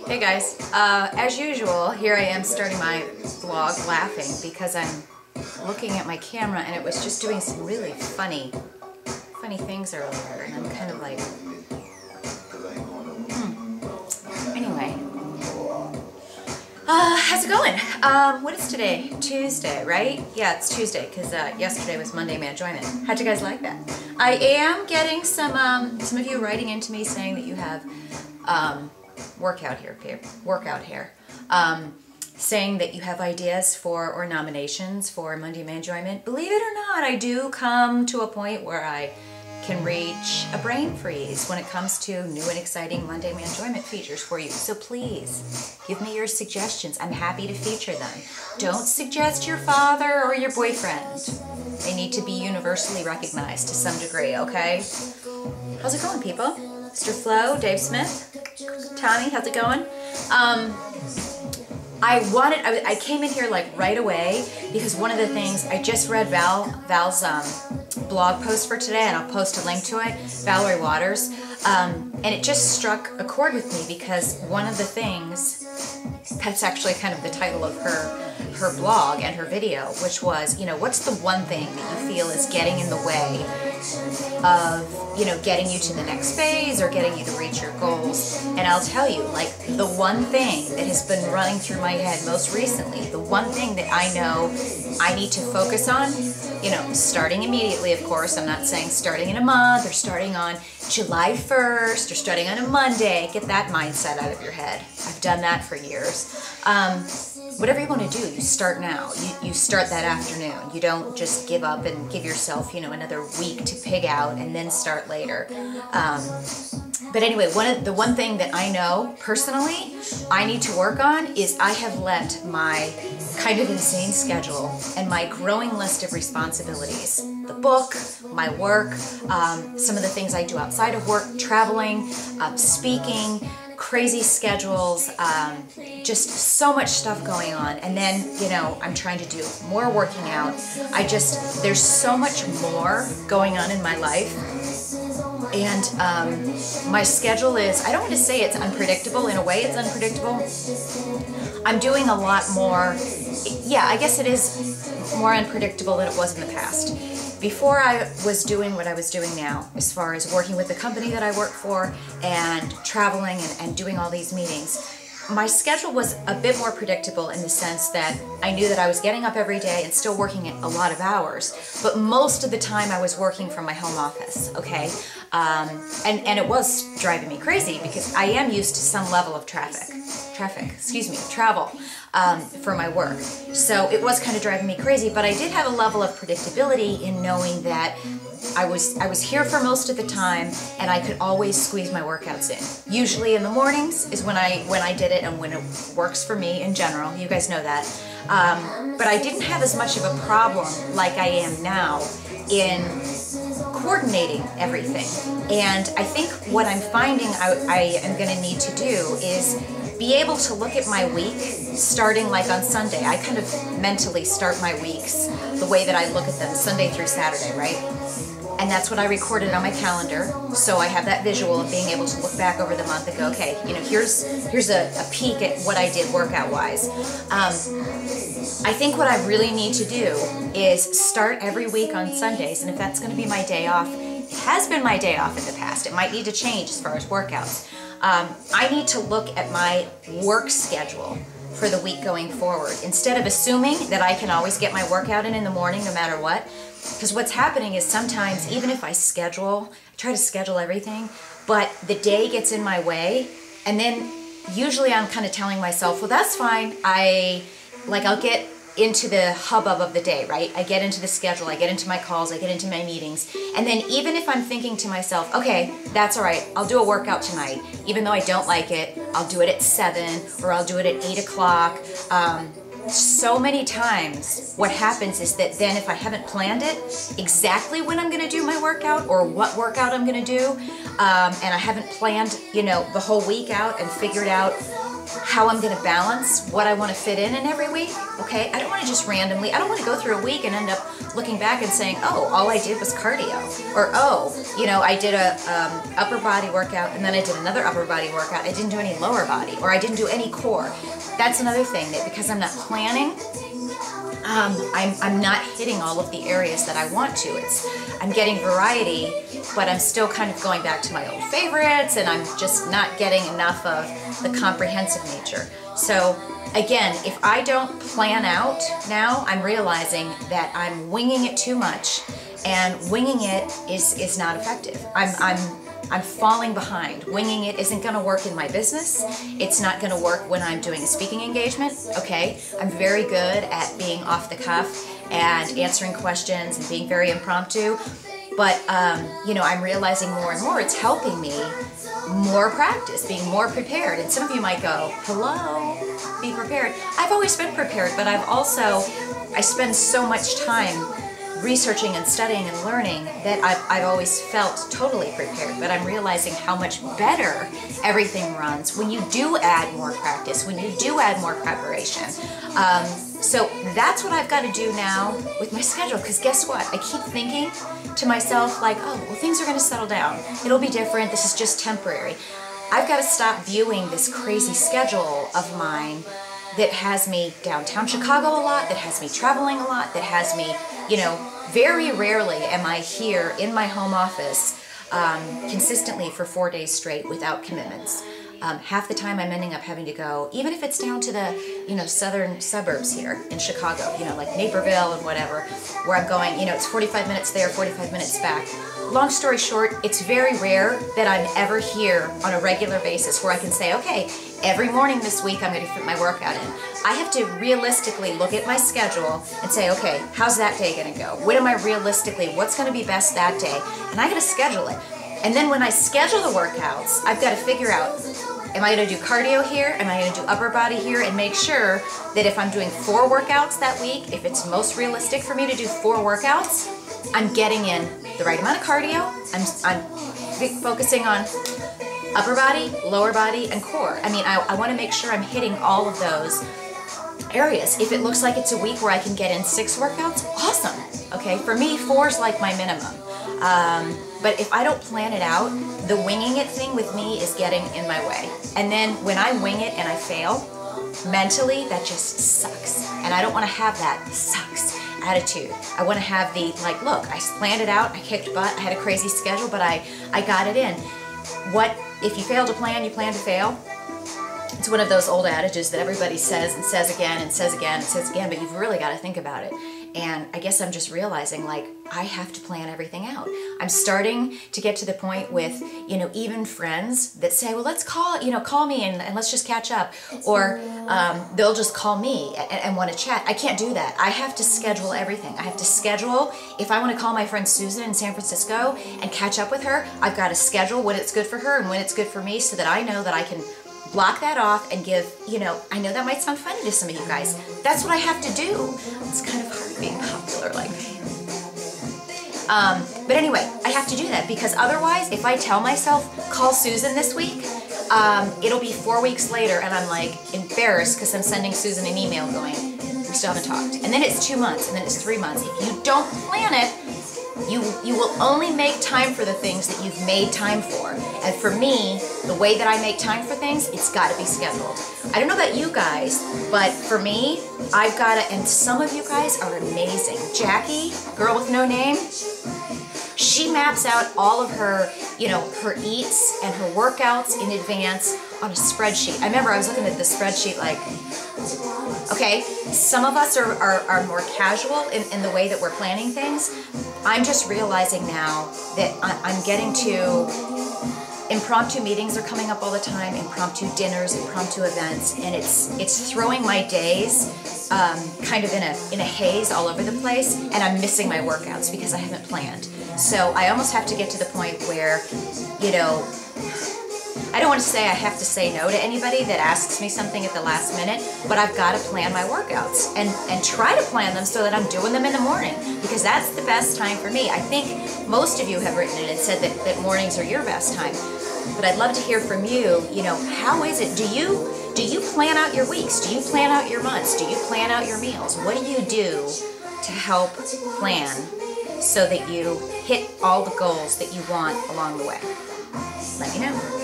Hey guys, as usual, here I am starting my vlog laughing because I'm looking at my camera and it was just doing some really funny things earlier, and I'm kind of like, Anyway, how's it going? What is today? Tuesday, right? Yeah, it's Tuesday because yesterday was Monday Manjoyment. How'd you guys like that? I am getting some of you writing into me saying that you have workout hair, saying that you have ideas for or nominations for Monday Manjoyment. Believe it or not, I do come to a point where I can reach a brain freeze when it comes to new and exciting Monday Manjoyment features for you. So please, give me your suggestions. I'm happy to feature them. Don't suggest your father or your boyfriend. They need to be universally recognized to some degree, okay? How's it going, people? Mr. Flo, Dave Smith, Tommy, how's it going? I came in here like right away because one of the things, I just read Val's blog post for today, and I'll post a link to it, Valerie Waters, and it just struck a chord with me because one of the things, that's actually kind of the title of her blog and her video, which was, you know, what's the one thing that you feel is getting in the way of, you know, getting you to the next phase or getting you to reach your goals. And I'll tell you, like, the one thing that has been running through my head most recently, the one thing that I know I need to focus on, you know, starting immediately, of course, I'm not saying starting in a month or starting on July 1st or starting on a Monday. Get that mindset out of your head. I've done that for years. Whatever you want to do, you start now. You start that afternoon. You don't just give up and give yourself, you know, another week to pig out and then start later. But anyway, the one thing that I know personally I need to work on is I have let my kind of insane schedule and my growing list of responsibilities, the book, my work, some of the things I do outside of work, traveling, speaking, crazy schedules, just so much stuff going on. And then, you know, I'm trying to do more working out. There's so much more going on in my life. And my schedule is, I don't want to say it's unpredictable. In a way, it's unpredictable. I'm doing a lot more, yeah, I guess it is more unpredictable than it was in the past. Before I was doing what I was doing now, as far as working with the company that I work for and traveling and doing all these meetings, my schedule was a bit more predictable in the sense that I knew that I was getting up every day and still working a lot of hours, but most of the time I was working from my home office, okay? And it was driving me crazy because I am used to some level of travel for my work. So it was kind of driving me crazy, but I did have a level of predictability in knowing that I was here for most of the time and I could always squeeze my workouts in. Usually in the mornings is when I did it and when it works for me in general. You guys know that. But I didn't have as much of a problem like I am now in coordinating everything. And I think what I'm finding I am going to need to do is be able to look at my week starting like on Sunday. I kind of mentally start my weeks the way that I look at them, Sunday through Saturday, right? And that's what I recorded on my calendar. So I have that visual of being able to look back over the month and go, okay, you know, here's a peek at what I did workout-wise. I think what I really need to do is start every week on Sundays, and if that's going to be my day off, it has been my day off in the past. It might need to change as far as workouts. I need to look at my work schedule for the week going forward instead of assuming that I can always get my workout in the morning no matter what. Because what's happening is sometimes, even if I try to schedule everything, but the day gets in my way, and then usually I'm kind of telling myself, well, that's fine. I'll get into the hubbub of the day, right? I get into the schedule, I get into my calls, I get into my meetings, and then even if I'm thinking to myself, okay, that's all right, I'll do a workout tonight, even though I don't like it, I'll do it at 7 or I'll do it at 8 o'clock. So many times what happens is that then if I haven't planned it exactly when I'm going to do my workout or what workout I'm going to do, and I haven't planned, you know, the whole week out and figured out how I'm going to balance what I want to fit in every week, okay? I don't want to just randomly, I don't want to go through a week and end up looking back and saying, oh, all I did was cardio. Or, oh, you know, I did a upper body workout and then I did another upper body workout. I didn't do any lower body, or I didn't do any core. That's another thing, that because I'm not planning, I'm not hitting all of the areas that I want to. I'm getting variety, but I'm still kind of going back to my old favorites, and I'm just not getting enough of the comprehensive nature. So again, if I don't plan out now, I'm realizing that I'm winging it too much, and winging it is not effective. I'm falling behind. Winging it isn't going to work in my business. It's not going to work when I'm doing a speaking engagement, okay? I'm very good at being off the cuff and answering questions and being very impromptu, but you know, I'm realizing more and more it's helping me more practice, being more prepared. And some of you might go, hello, be prepared. I've always been prepared, but I spend so much time researching and studying and learning that I've always felt totally prepared, but I'm realizing how much better everything runs when you do add more practice, when you do add more preparation. So that's what I've got to do now with my schedule, because guess what? I keep thinking to myself like, oh, well, things are going to settle down. It'll be different. This is just temporary. I've got to stop viewing this crazy schedule of mine that has me downtown Chicago a lot, that has me traveling a lot, that has me, you know, very rarely am I here in my home office consistently for 4 days straight without commitments. Half the time I'm ending up having to go, even if it's down to the, you know, southern suburbs here in Chicago, you know, like Naperville and whatever, where I'm going, you know, it's 45 minutes there, 45 minutes back. Long story short, it's very rare that I'm ever here on a regular basis where I can say, okay, every morning this week I'm going to fit my workout in. I have to realistically look at my schedule and say, okay, how's that day going to go? What am I realistically, what's going to be best that day? And I got to schedule it. And then when I schedule the workouts, I've got to figure out, am I going to do cardio here? Am I going to do upper body here? And make sure that if I'm doing 4 workouts that week, if it's most realistic for me to do 4 workouts, I'm getting in the right amount of cardio. I'm focusing on upper body, lower body, and core. I mean, I want to make sure I'm hitting all of those areas. If it looks like it's a week where I can get in 6 workouts, awesome. Okay, for me, 4 is like my minimum. But if I don't plan it out, the winging it thing with me is getting in my way. And then when I wing it and I fail, mentally, that just sucks. And I don't want to have that sucks attitude. I want to have the, like, look, I planned it out, I kicked butt, I had a crazy schedule, but I got it in. What, if you fail to plan, you plan to fail? It's one of those old adages that everybody says and says again and says again and says again, but you've really got to think about it. And I guess I'm just realizing, like, I have to plan everything out. I'm starting to get to the point with, you know, even friends that say, well, let's call me and let's just catch up. Or they'll just call me and want to chat. I can't do that. I have to schedule everything. I have to schedule, if I want to call my friend Susan in San Francisco and catch up with her, I've got to schedule when it's good for her and when it's good for me so that I know that I can block that off and give, you know, I know that might sound funny to some of you guys. That's what I have to do. It's kind of hard being popular like me. But anyway, I have to do that because otherwise, if I tell myself, call Susan this week, it'll be 4 weeks later and I'm like embarrassed because I'm sending Susan an email going, we still haven't talked. And then it's 2 months and then it's 3 months. If you don't plan it, you will only make time for the things that you've made time for. And for me, the way that I make time for things, it's got to be scheduled. I don't know about you guys, but for me, I've got to, and some of you guys are amazing. Jackie, girl with no name, she maps out all of her, you know, her eats and her workouts in advance on a spreadsheet. I remember I was looking at the spreadsheet like, okay, some of us are more casual in the way that we're planning things. I'm just realizing now that I'm getting to, impromptu meetings are coming up all the time, impromptu dinners, impromptu events, and it's throwing my days kind of in a haze all over the place, and I'm missing my workouts because I haven't planned. So I almost have to get to the point where, you know, I don't want to say I have to say no to anybody that asks me something at the last minute, but I've got to plan my workouts and try to plan them so that I'm doing them in the morning because that's the best time for me. I think most of you have written it and said that mornings are your best time, but I'd love to hear from you, you know, how is it? Do you plan out your weeks? Do you plan out your months? Do you plan out your meals? What do you do to help plan so that you hit all the goals that you want along the way. Let me know.